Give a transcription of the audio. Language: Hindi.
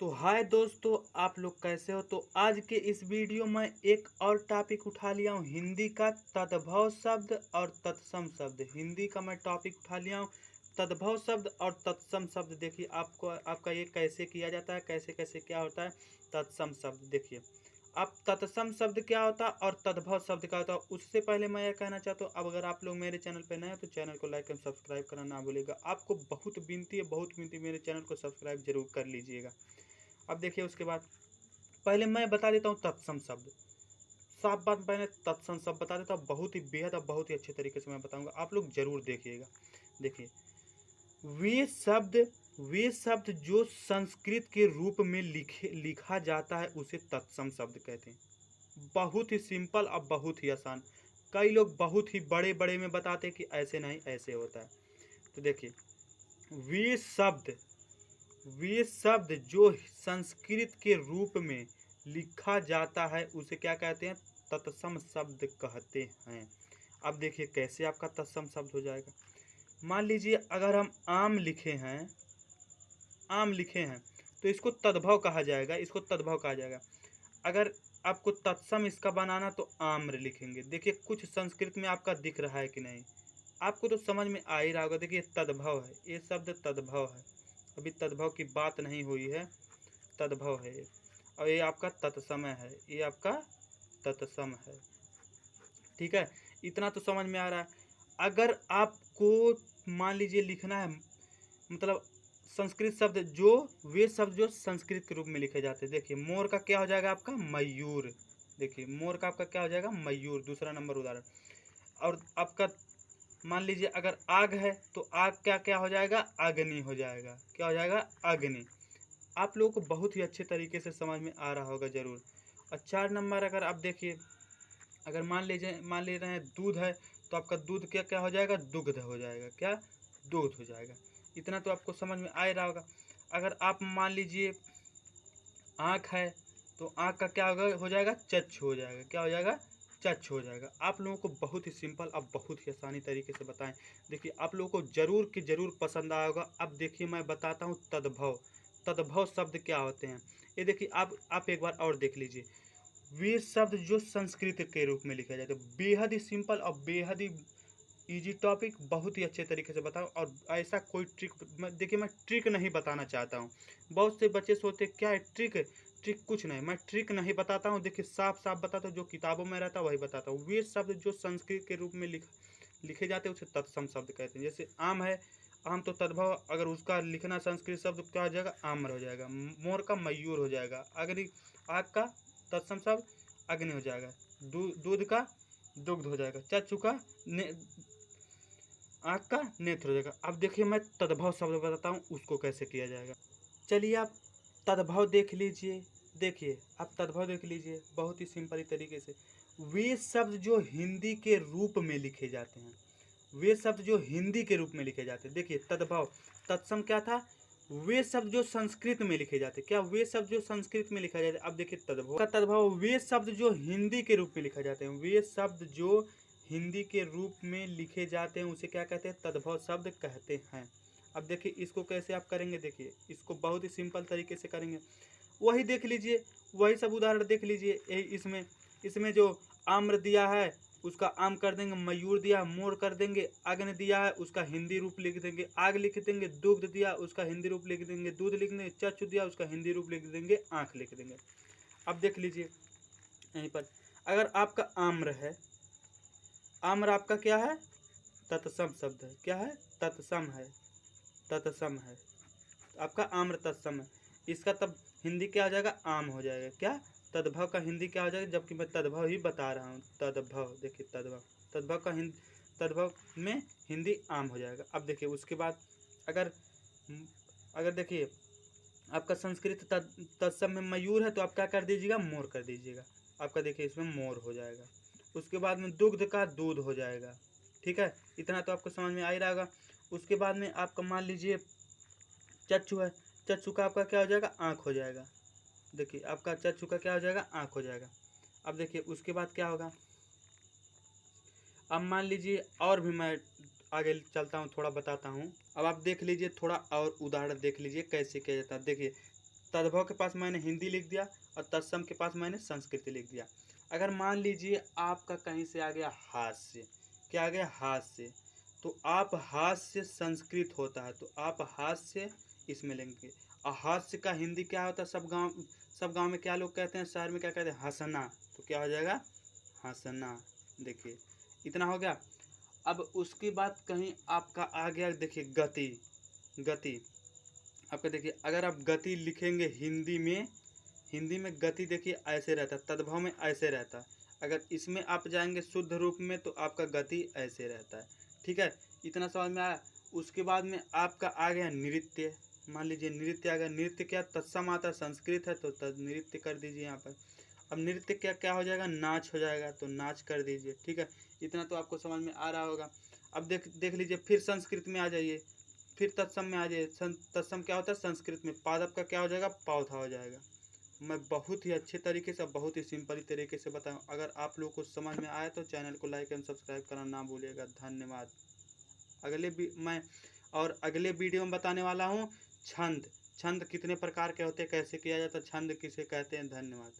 तो हाय दोस्तों, आप लोग कैसे हो। तो आज के इस वीडियो में एक और टॉपिक उठा लिया हूँ, हिंदी का तद्भव शब्द और तत्सम शब्द। हिंदी का मैं टॉपिक उठा लिया हूँ, तद्भव शब्द और तत्सम शब्द। देखिए आपका ये कैसे किया जाता है, कैसे कैसे क्या होता है तत्सम शब्द। देखिए अब तत्सम शब्द क्या होता है और तद्भव शब्द क्या होता है। उससे पहले मैं ये कहना चाहता हूँ, अब अगर आप लोग मेरे चैनल पर नए हैं तो चैनल को लाइक एंड सब्सक्राइब करना ना भूलिएगा। आपको बहुत विनती है, बहुत विनती, मेरे चैनल को सब्सक्राइब जरूर कर लीजिएगा। अब देखिए उसके बाद पहले मैं बता देता हूँ तत्सम शब्द। साफ बात, मैंने तत्सम शब्द बता देता हूँ, बहुत ही बेहद और बहुत ही अच्छे तरीके से मैं बताऊंगा, आप लोग जरूर देखिएगा। देखिए वे शब्द जो संस्कृत के रूप में लिखा जाता है उसे तत्सम शब्द कहते हैं। बहुत ही सिंपल और बहुत ही आसान। कई लोग बहुत ही बड़े बड़े में बताते हैं कि ऐसे नहीं, ऐसे होता है। तो देखिए वे शब्द वे शब्द जो संस्कृत के रूप में लिखा जाता है उसे क्या कहते हैं, तत्सम शब्द कहते हैं। अब देखिए कैसे आपका तत्सम शब्द हो जाएगा। मान लीजिए अगर हम आम लिखे हैं तो इसको तद्भव कहा जाएगा, इसको तद्भव कहा जाएगा। अगर आपको तत्सम इसका बनाना तो आम्र लिखेंगे। देखिए कुछ संस्कृत में आपका दिख रहा है कि नहीं, आपको तो समझ में आ ही रहा होगा। देखिए तद्भव है, ये शब्द तद्भव है, अभी तद्भव की बात नहीं हुई है, तद्भव है ये। और ये आपका तत्समय है, ये आपका तत्सम है। ठीक है, इतना तो समझ में आ रहा है। अगर आपको मान लीजिए लिखना है, मतलब संस्कृत शब्द जो वे शब्द जो संस्कृत के रूप में लिखे जाते हैं। देखिए मोर का क्या हो जाएगा आपका, मयूर। देखिए मोर का आपका क्या हो जाएगा, मयूर, दूसरा नंबर उदाहरण। और आपका मान लीजिए अगर आग है तो आग क्या क्या हो जाएगा, अग्नि हो जाएगा। क्या हो जाएगा, अग्नि। आप लोगों को बहुत ही अच्छे तरीके से समझ में आ रहा होगा जरूर। और 4 नंबर अगर आप देखिए, अगर मान ले रहे हैं दूध है तो आपका दूध क्या क्या हो जाएगा, दुग्ध हो जाएगा। क्या, दूध हो जाएगा। इतना तो आपको समझ में आ ही रहा होगा। अगर आप मान लीजिए आँख है तो आँख का क्या हो जाएगा, चक्षु हो जाएगा। क्या हो जाएगा, चक्षु हो जाएगा। आप लोगों को बहुत ही सिंपल अब बहुत ही आसानी तरीके से बताएं। देखिए आप लोगों को जरूर कि जरूर पसंद आया होगा। अब देखिए मैं बताता हूँ तद्भव शब्द क्या होते हैं। ये देखिए आप एक बार और देख लीजिए। वे शब्द जो संस्कृत के रूप में लिखे जाते हैं, बेहद ही सिंपल और बेहद ही इजी टॉपिक, बहुत ही अच्छे तरीके से बताऊं। और ऐसा कोई ट्रिक, देखिए मैं ट्रिक नहीं बताना चाहता हूं। बहुत से बच्चे सोचते क्या है ट्रिक, ट्रिक कुछ नहीं, मैं ट्रिक नहीं बताता हूं। देखिए साफ साफ बताता हूँ, जो किताबों में रहता है वही बताता हूँ। वे शब्द जो संस्कृत के रूप में लिखे जाते हैं उसे तत्सम शब्द कहते हैं। जैसे आम है, आम तो तद्भव, अगर उसका लिखना संस्कृत शब्द क्या हो जाएगा, आम्र हो जाएगा। मोर का मयूर हो जाएगा। अग्नि, आग का तत्सम शब्द अग्नि हो जाएगा। दूध का दुग्ध हो जाएगा। चक्षु का आँख का नेत्र हो जाएगा। अब देखिए मैं तद्भव शब्द बताता हूँ उसको कैसे किया जाएगा। चलिए आप तद्भव देख लीजिए। देखिए आप तद्भव देख लीजिए बहुत ही सिंपल ही तरीके से। वे शब्द जो हिंदी के रूप में लिखे जाते हैं, वे शब्द जो हिंदी के रूप में लिखे जाते हैं। देखिए तद्भव, तत्सम क्या था, वे शब्द जो संस्कृत में लिखे जाते हैं। क्या, वे शब्द जो संस्कृत में लिखा जाता है। अब देखिए तद्भव का तद्भव, वे शब्द जो हिंदी के रूप में लिखा जाते हैं, वे शब्द जो हिंदी के रूप में लिखे जाते हैं उसे क्या कहते हैं, तद्भव शब्द कहते हैं। अब देखिए इसको कैसे आप करेंगे, देखिए इसको बहुत ही सिंपल तरीके से करेंगे। वही देख लीजिए, वही सब उदाहरण देख लीजिए। यही इसमें इसमें जो आम्र दिया है उसका आम कर देंगे, मयूर दिया मोर कर देंगे, अग्नि दिया है उसका हिंदी रूप लिख देंगे आग लिख देंगे, दुग्ध दिया उसका हिंदी रूप लिख देंगे दूध लिख देंगे, चक्षु दिया उसका हिंदी रूप लिख देंगे आँख लिख देंगे। अब देख लीजिए यहीं पर, अगर आपका आम्र है, आम्र आपका क्या है, तत्सम शब्द है। क्या है, तत्सम है, तत्सम है। आपका आम्र तत्सम है। इसका तब हिंदी क्या हो जाएगा, आम हो जाएगा। क्या, तद्भव का हिंदी क्या हो जाएगा, जबकि मैं तद्भव ही बता रहा हूँ। तद्भव, देखिए तद्भव का तद्भव में हिंदी आम हो जाएगा। अब देखिए उसके बाद अगर अगर देखिए आपका संस्कृत तत्सम में मयूर है तो आप क्या कर दीजिएगा, मोर कर दीजिएगा। आपका देखिए इसमें मोर हो जाएगा। उसके बाद में दुग्ध का दूध हो जाएगा। ठीक है, इतना तो आपको समझ में आ ही रहा होगा। उसके बाद में आपका मान लीजिए चक्षु है, चक्षु का आपका क्या हो जाएगा, आँख हो जाएगा। देखिए आपका चक्षु का क्या हो जाएगा, आँख हो जाएगा। अब देखिए उसके बाद क्या होगा, अब मान लीजिए और भी मैं आगे चलता हूँ, थोड़ा बताता हूँ। अब आप देख लीजिए, थोड़ा और उदाहरण देख लीजिए कैसे किया जाता है। देखिए तद्भव के पास मैंने हिंदी लिख दिया और तत्सम के पास मैंने संस्कृत लिख दिया। अगर मान लीजिए आपका कहीं से आ गया हास्य, क्या आ गया हास्य, तो आप हास्य संस्कृत होता है तो आप हास्य इसमें लेंगे। और हास्य का हिंदी क्या होता है, सब गांव में क्या लोग कहते हैं, शहर में क्या कहते हैं, हंसना, तो क्या हो जाएगा हंसना। देखिए इतना हो गया। अब उसके बाद कहीं आपका आ गया, देखिए गति, गति आपका देखिए अगर आप गति लिखेंगे हिंदी में गति देखिए ऐसे रहता है, तद्भव में ऐसे रहता है। अगर इसमें आप जाएंगे शुद्ध रूप में तो आपका गति ऐसे रहता है। ठीक है, इतना समझ में आया। उसके बाद में आपका आ गया नृत्य, मान लीजिए नृत्य आ गया। नृत्य क्या तत्सम आता है, संस्कृत है तो तद नृत्य कर दीजिए यहाँ पर। अब नृत्य क्या क्या हो जाएगा, नाच हो जाएगा तो नाच कर दीजिए। ठीक है, इतना तो आपको समझ में आ रहा होगा। अब देख लीजिए फिर संस्कृत में आ जाइए, फिर तत्सम में आ जाइए। तत्सम क्या होता है, संस्कृत में पादप का क्या हो जाएगा, पौधा हो जाएगा। मैं बहुत ही अच्छे तरीके से, बहुत ही सिंपल तरीके से बताऊं। अगर आप लोगों को समझ में आया तो चैनल को लाइक एंड सब्सक्राइब करना ना भूलिएगा। धन्यवाद। अगले वीडियो में बताने वाला हूँ छंद, छंद कितने प्रकार के होते हैं, कैसे किया जाता है, छंद किसे कहते हैं। धन्यवाद।